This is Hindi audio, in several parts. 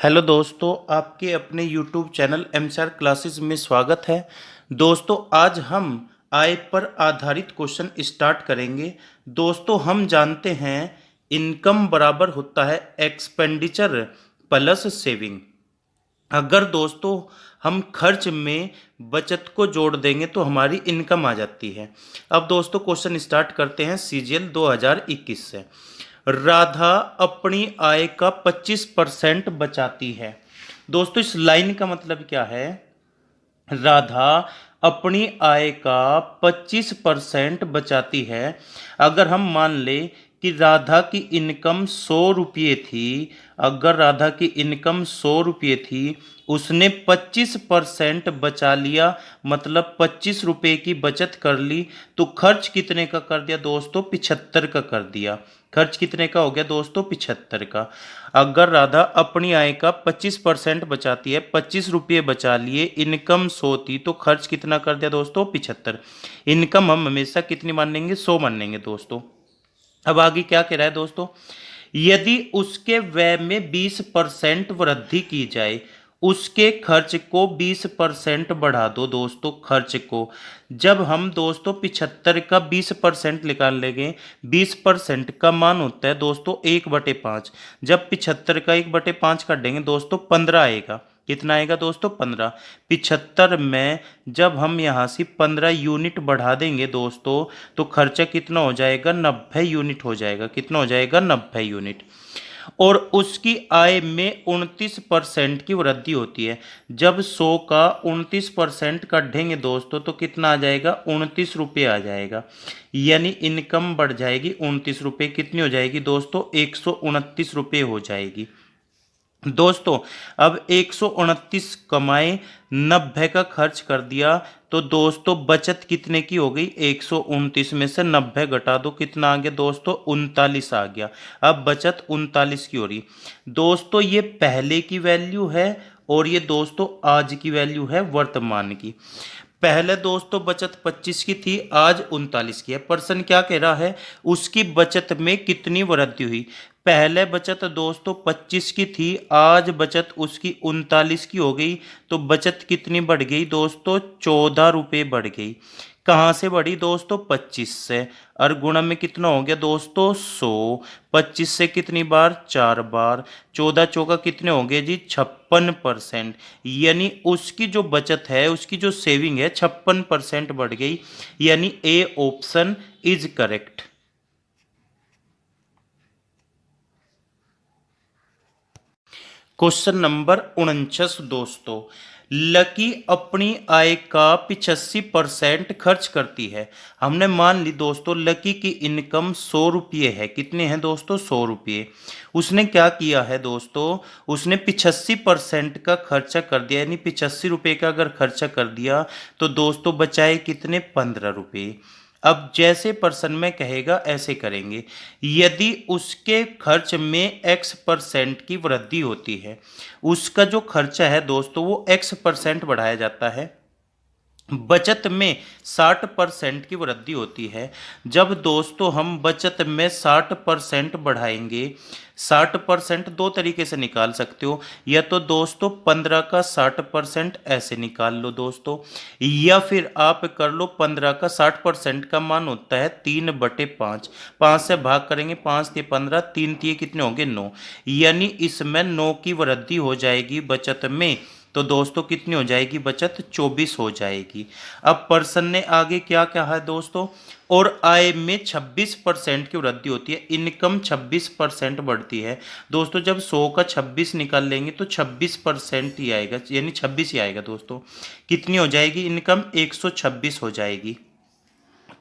हेलो दोस्तों, आपके अपने यूट्यूब चैनल एमसीआर क्लासेस में स्वागत है। दोस्तों, आज हम आय पर आधारित क्वेश्चन स्टार्ट करेंगे। दोस्तों, हम जानते हैं इनकम बराबर होता है एक्सपेंडिचर प्लस सेविंग। अगर दोस्तों हम खर्च में बचत को जोड़ देंगे तो हमारी इनकम आ जाती है। अब दोस्तों क्वेश्चन स्टार्ट करते हैं सीजीएल 2021 से। राधा अपनी आय का 25% बचाती है। दोस्तों इस लाइन का मतलब क्या है? राधा अपनी आय का 25% बचाती है। अगर हम मान ले कि राधा की इनकम 100 रुपये थी, अगर राधा की इनकम 100 रुपये थी, उसने 25% बचा लिया, मतलब 25 रुपये की बचत कर ली, तो खर्च कितने का कर दिया दोस्तों? 75 का कर दिया। खर्च कितने का हो गया दोस्तों? 75 का। अगर राधा अपनी आय का 25% बचाती है, 25 रुपये बचा लिए, इनकम 100 थी, तो खर्च कितना कर दिया दोस्तों? 75। इनकम हम हमेशा कितनी मानेंगे? 100 मानेंगे दोस्तों। अब आगे क्या कह रहा है दोस्तों? यदि उसके व्यय में 20% वृद्धि की जाए, उसके खर्च को 20% बढ़ा दो दोस्तों। खर्च को जब हम दोस्तों 75 का 20% निकाल लेंगे, 20% का मान होता है दोस्तों 1/5। जब 75 का 1/5 काटेंगे दोस्तों 15 आएगा। कितना आएगा दोस्तों? 15। 75 में जब हम यहाँ से 15 यूनिट बढ़ा देंगे दोस्तों, तो खर्चा कितना हो जाएगा? 90 यूनिट हो जाएगा। कितना हो जाएगा? 90 यूनिट। और उसकी आय में 29% की वृद्धि होती है। जब 100 का 29% काटेंगे दोस्तों, तो कितना आ जाएगा? 29 रुपये आ जाएगा। यानी इनकम बढ़ जाएगी 29 रुपये। कितनी हो जाएगी दोस्तों? 129 रुपये हो जाएगी दोस्तों। अब 129 कमाए, 90 का खर्च कर दिया, तो दोस्तों बचत कितने की हो गई? 129 में से 90 घटा दो, कितना आ गया दोस्तों? 39 आ गया। अब बचत 39 की हो रही दोस्तों। ये पहले की वैल्यू है और ये दोस्तों आज की वैल्यू है, वर्तमान की। पहले दोस्तों बचत 25 की थी, आज 39 की है। पर्सन क्या कह रहा है? उसकी बचत में कितनी वृद्धि हुई? पहले बचत दोस्तों 25 की थी, आज बचत उसकी 39 की हो गई, तो बचत कितनी बढ़ गई दोस्तों? 14 रुपये बढ़ गई। कहाँ से बढ़ी दोस्तों? 25 से। और गुणा में कितना हो गया दोस्तों? 100। 25 से कितनी बार? 4 बार। 14 चौका कितने हो गए जी? 56%। यानी उसकी जो बचत है, उसकी जो सेविंग है, 56% बढ़ गई। यानी A option is correct. Question number 49 दोस्तों। लकी अपनी आय का 85% खर्च करती है। हमने मान ली दोस्तों लकी की इनकम 100 रुपये है। कितने हैं दोस्तों? 100 रुपये। उसने क्या किया है दोस्तों? उसने 85% का खर्चा कर दिया। यानी 85 रुपये का अगर खर्चा कर दिया, तो दोस्तों बचाए कितने? 15 रुपये। अब जैसे पर्सन में कहेगा ऐसे करेंगे। यदि उसके खर्च में x% की वृद्धि होती है, उसका जो खर्चा है दोस्तों वो x% बढ़ाया जाता है। बचत में 60% की वृद्धि होती है। जब दोस्तों हम बचत में 60% बढ़ाएंगे, 60% दो तरीके से निकाल सकते हो। या तो दोस्तों 15 का 60% ऐसे निकाल लो दोस्तों, या फिर आप कर लो 15 का 60% का मान होता है 3/5। 5 से भाग करेंगे, 5 ते 15, 3 तिये कितने होंगे? 9। यानी इसमें 9 की वृद्धि हो जाएगी बचत में, तो दोस्तों कितनी हो जाएगी बचत? 24 हो जाएगी। अब पर्सन ने आगे क्या कहा है दोस्तों? और आय में 26% की वृद्धि होती है। इनकम 26% बढ़ती है दोस्तों। जब 100 का 26 निकाल लेंगे तो 26% ही आएगा, यानी 26 ही आएगा दोस्तों। कितनी हो जाएगी इनकम? 126 हो जाएगी।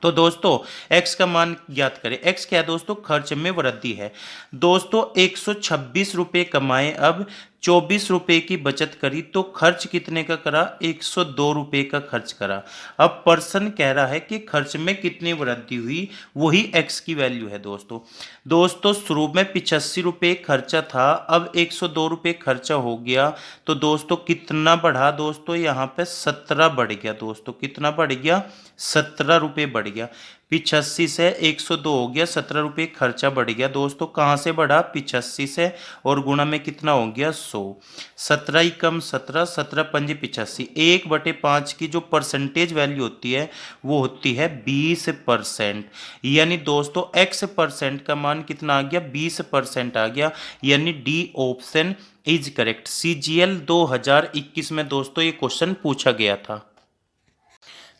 तो दोस्तों x का मान ज्ञात करें। x क्या है दोस्तों? खर्च में वृद्धि है दोस्तों। 126 रुपये कमाए, अब 24 रुपये की बचत करी, तो खर्च कितने का करा? 102 रुपये का खर्च करा। अब पर्सन कह रहा है कि खर्च में कितनी वृद्धि हुई, वही x की वैल्यू है दोस्तों। दोस्तों शुरू में 85 रुपये खर्चा था, अब 102 रुपये खर्चा हो गया, तो दोस्तों कितना बढ़ा दोस्तों? यहाँ पे 17 बढ़ गया दोस्तों। कितना बढ़ गया? 17 रुपये बढ़ गया। 85 से 102 हो गया, 17 रुपये खर्चा बढ़ गया दोस्तों। कहाँ से बढ़ा? 85 से, और गुणा में कितना हो गया? 100। 17 ही कम 17, 17 पंजे 85। 1/5 की जो परसेंटेज वैल्यू होती है वो होती है 20%। यानी दोस्तों x परसेंट का मान कितना आ गया? 20% आ गया। यानी D option is correct. CGL 2021 में दोस्तों ये क्वेश्चन पूछा गया था।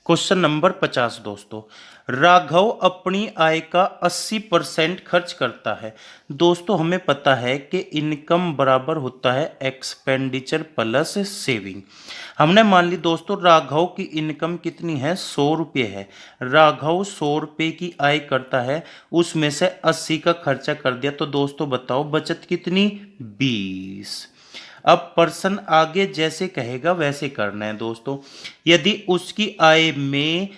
क्वेश्चन नंबर 50 दोस्तों, राघव अपनी आय का 80% खर्च करता है। दोस्तों हमें पता है कि इनकम बराबर होता है एक्सपेंडिचर प्लस सेविंग। हमने मान ली दोस्तों राघव की इनकम कितनी है? 100 रुपये है। राघव 100 रुपये की आय करता है, उसमें से 80 का खर्चा कर दिया, तो दोस्तों बताओ बचत कितनी? 20। अब पर्सन आगे जैसे कहेगा वैसे करना है दोस्तों। यदि उसकी आय में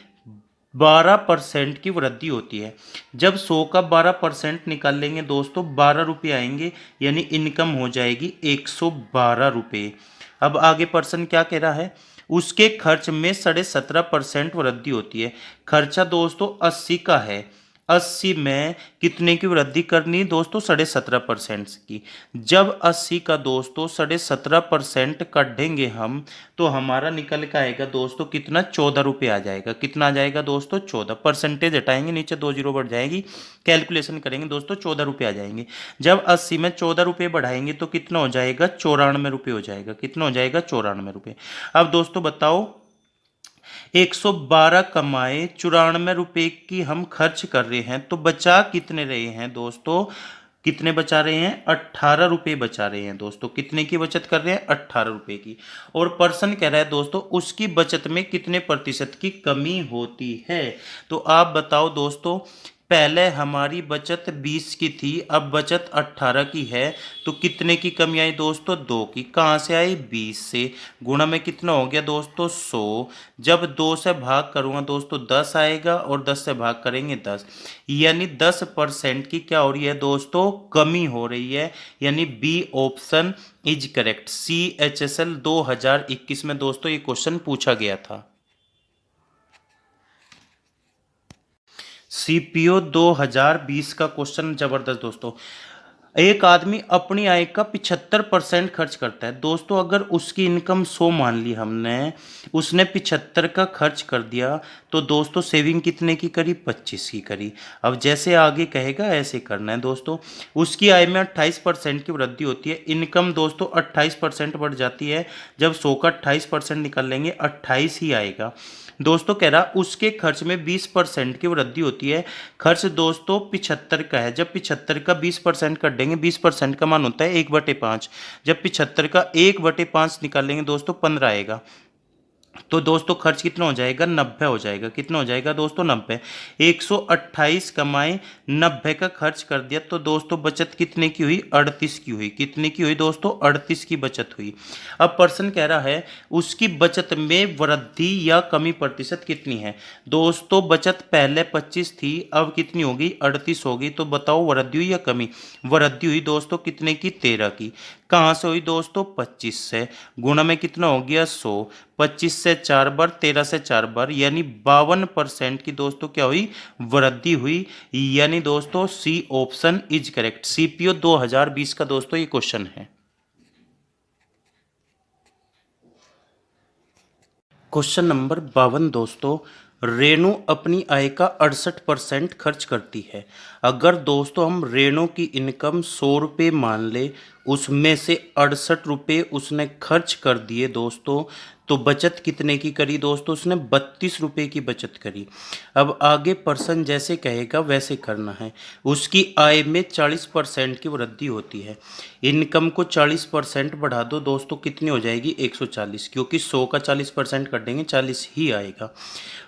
12% की वृद्धि होती है, जब 100 का 12% निकाल लेंगे दोस्तों 12 रुपये आएंगे, यानी इनकम हो जाएगी 112 रुपये। अब आगे पर्सन क्या कह रहा है? उसके खर्च में 17.5% वृद्धि होती है। खर्चा दोस्तों 80 का है, 80 में कितने की वृद्धि करनी दोस्तों? 17.5% की। जब 80 का दोस्तों 17.5% काटेंगे हम, तो हमारा निकल के आएगा दोस्तों कितना? 14 रुपये आ जाएगा। कितना आ जाएगा दोस्तों? 14। परसेंटेज हटाएंगे, नीचे 2 जीरो बढ़ जाएगी, कैलकुलेशन करेंगे दोस्तों 14 रुपये आ जाएंगे। जब 80 में 14 रुपये बढ़ाएंगे तो कितना हो जाएगा? 94 रुपये हो जाएगा। कितना हो जाएगा? 94 रुपये। अब दोस्तों बताओ 112 कमाए, 94 रुपये की हम खर्च कर रहे हैं, तो बचा कितने रहे हैं दोस्तों? कितने बचा रहे हैं? 18 रुपये बचा रहे हैं दोस्तों। कितने की बचत कर रहे हैं? 18 रुपये की। और पर्सन कह रहा है दोस्तों उसकी बचत में कितने प्रतिशत की कमी होती है? तो आप बताओ दोस्तों, पहले हमारी बचत 20 की थी, अब बचत 18 की है, तो कितने की कमी आई दोस्तों? 2 की। कहाँ से आई? 20 से। गुणा में कितना हो गया दोस्तों? 100। जब 2 से भाग करूँगा दोस्तों 10 आएगा, और 10 से भाग करेंगे 10, यानी 10% की क्या हो रही है दोस्तों? कमी हो रही है। यानी B option is correct. CHSL 2021 में दोस्तों ये क्वेश्चन पूछा गया था। CPO 2020 का क्वेश्चन जबरदस्त दोस्तों। एक आदमी अपनी आय का 75% खर्च करता है दोस्तों। अगर उसकी इनकम 100 मान ली हमने, उसने 75 का खर्च कर दिया, तो दोस्तों सेविंग कितने की करी? 25 की करी। अब जैसे आगे कहेगा ऐसे करना है दोस्तों। उसकी आय में 28% की वृद्धि होती है। इनकम दोस्तों 28% बढ़ जाती है। जब 100 का 28% निकाल लेंगे 28 ही आएगा। दोस्तों कह रहा उसके खर्च में 20% की वृद्धि होती है। खर्च दोस्तों 75 का है। जब 75 का 20% कर देंगे, 20% का मान होता है 1/5। जब 75 का 1/5 निकालेंगे दोस्तों 15 आएगा। तो दोस्तों खर्च कितना हो जाएगा? 90 हो जाएगा। कितना हो जाएगा दोस्तों? 90। 128 कमाए, 90 का खर्च कर दिया, तो दोस्तों बचत कितने की हुई? 38 की हुई। कितने की हुई दोस्तों? 38 की बचत हुई। अब पर्सन कह रहा है उसकी बचत में वृद्धि या कमी प्रतिशत कितनी है? दोस्तों बचत पहले 25 थी, अब कितनी हो गई? 38 हो गई। तो बताओ वृद्धि हुई या कमी? वृद्धि हुई दोस्तों। कितने की? 13 की। कहाँ से हुई दोस्तों? 25 से। गुणा में कितना हो गया? 100। 25 से 4 बार, 13 से 4 बार, यानी 52% की दोस्तों क्या हुई? वृद्धि हुई। यानी दोस्तों C option is correct. CPO 2020 का दोस्तों ये क्वेश्चन है। क्वेश्चन नंबर 52 दोस्तों, रेणु अपनी आय का 68% खर्च करती है। अगर दोस्तों हम रेणु की इनकम 100 रुपये मान ले, उसमें से 68 रुपये उसने खर्च कर दिए दोस्तों, तो बचत कितने की करी दोस्तों? उसने 32 रुपये की बचत करी। अब आगे पर्सन जैसे कहेगा वैसे करना है। उसकी आय में 40% की वृद्धि होती है। इनकम को 40% बढ़ा दो दोस्तों, कितनी हो जाएगी? 140, क्योंकि 100 का 40% कर देंगे 40 ही आएगा।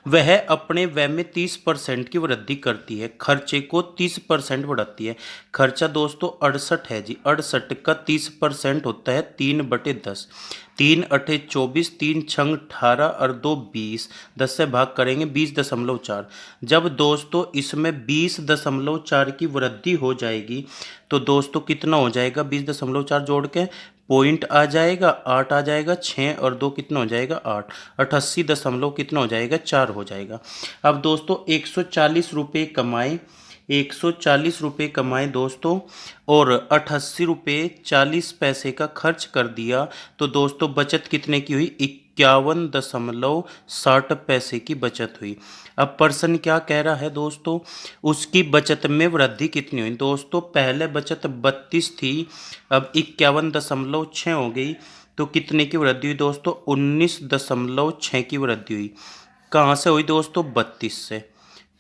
वह अपने व्यय में 30% की वृद्धि करती है, खर्चे को 30% बढ़ाती है। खर्चा दोस्तों 68 है जी, 68 का 30% होता है 3/10। 3 अठे 24, 3 छंग 18 और 2 20। 10 से भाग करेंगे 20.4। जब दोस्तों इसमें 20.4 की वृद्धि हो जाएगी, तो दोस्तों कितना हो जाएगा? 20.4 जोड़ के पॉइंट आ जाएगा, 8 आ जाएगा, 6 और 2 कितना हो जाएगा 8, 88 दशमलव कितना हो जाएगा 4 हो जाएगा। अब दोस्तों 140 रुपये कमाए, 140 रुपये कमाए दोस्तों, और 88 रुपये 40 पैसे का खर्च कर दिया, तो दोस्तों बचत कितने की हुई, 51.60 पैसे की बचत हुई। अब पर्सन क्या कह रहा है दोस्तों, उसकी बचत में वृद्धि कितनी हुई। दोस्तों पहले बचत 32 थी, अब 51.6 हो गई, तो कितने की वृद्धि हुई दोस्तों, 19.6 की वृद्धि हुई। कहाँ से हुई दोस्तों, 32 से,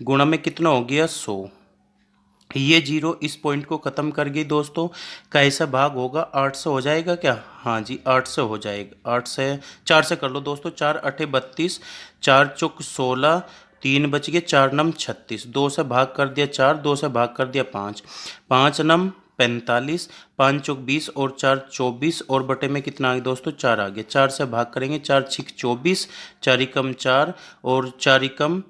गुणा में कितना हो गया 100। ये जीरो इस पॉइंट को ख़त्म कर गई दोस्तों, कैसा भाग होगा, 8 से हो जाएगा क्या, हाँ जी 8 से हो जाएगा, 8 से 4 से कर लो दोस्तों, 4 अठे 32, 4 चौक 16, 3 बच गए, 4 नम 36, 2 से भाग कर दिया 4, 2 से भाग कर दिया 5, 5 नम 45, 5 चौक 20 और 4 24, और बटे में कितना आ गया दोस्तों 4 आ गया, 4 से भाग करेंगे, 4 छिक 24, 4 एकम 4 और 4 एकम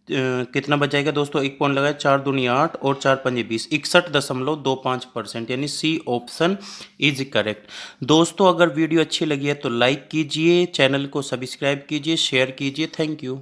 कितना बच जाएगा दोस्तों, एक पॉइंट लगाए, 4 दूनी 8 और 4 पंजे 20, 61.25%, यानी सी ऑप्शन इज करेक्ट। दोस्तों अगर वीडियो अच्छी लगी है तो लाइक कीजिए, चैनल को सब्सक्राइब कीजिए, शेयर कीजिए। Thank you.